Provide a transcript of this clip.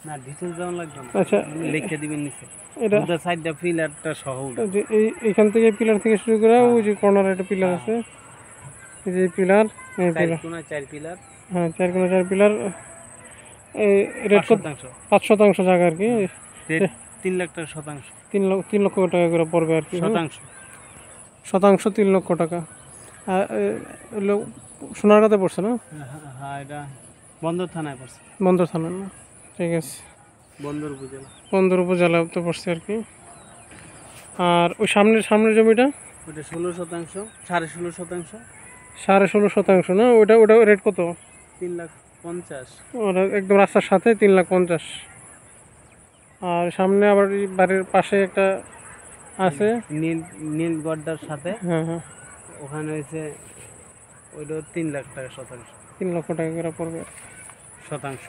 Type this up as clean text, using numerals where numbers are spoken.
না ডিটেইলস দেওয়া লাগবে না, আচ্ছা লিখে দিবেন নিচে এটা দুটো সাইডটা পিলারটা সহ উঠে। যে এইখান থেকে পিলার থেকে শুরু করে ওই যে কর্নারে একটা পিলার আছে, এই যে পিলার, এই চার পিলার, কোণায় 4 পিলার, হ্যাঁ 4 পিলার। এই রেট 5 শতাংশ 5% জায়গা আর কি, রেট 3 লাখ টাকা শতাংশ। 3 লক্ষ টাকা করে পড়বে আর কি, হ্যাঁ শতাংশ শতাংশ 3 লক্ষ টাকা। আর হলো সোনারগাঁতে পড়ছে না? হ্যাঁ এটা বন্দর থানায় পড়ছে, বন্দর থানা না, ঠিক আছে, বন্দর উপজেলা। বন্দর উপজেলাতে পড়ছে আর কি। আর ওই সামনের জমিটা ওটা 16 শতাংশ, 16.5 শতাংশ, 16.5% না? ওটা ওটা রেট কত? 3,50,000। ওটা একদম রাস্তার সাথে 3,50,000। আর সামনে আবার এই বাড়ির পাশে একটা আছে, নীল গড্ডার সাথে, হ্যাঁ হ্যাঁ, ওখানে হয়েছে ওইটা 3 লাখ টাকা শতাংশ। 3 লক্ষ টাকা করে পড়বে শতাংশ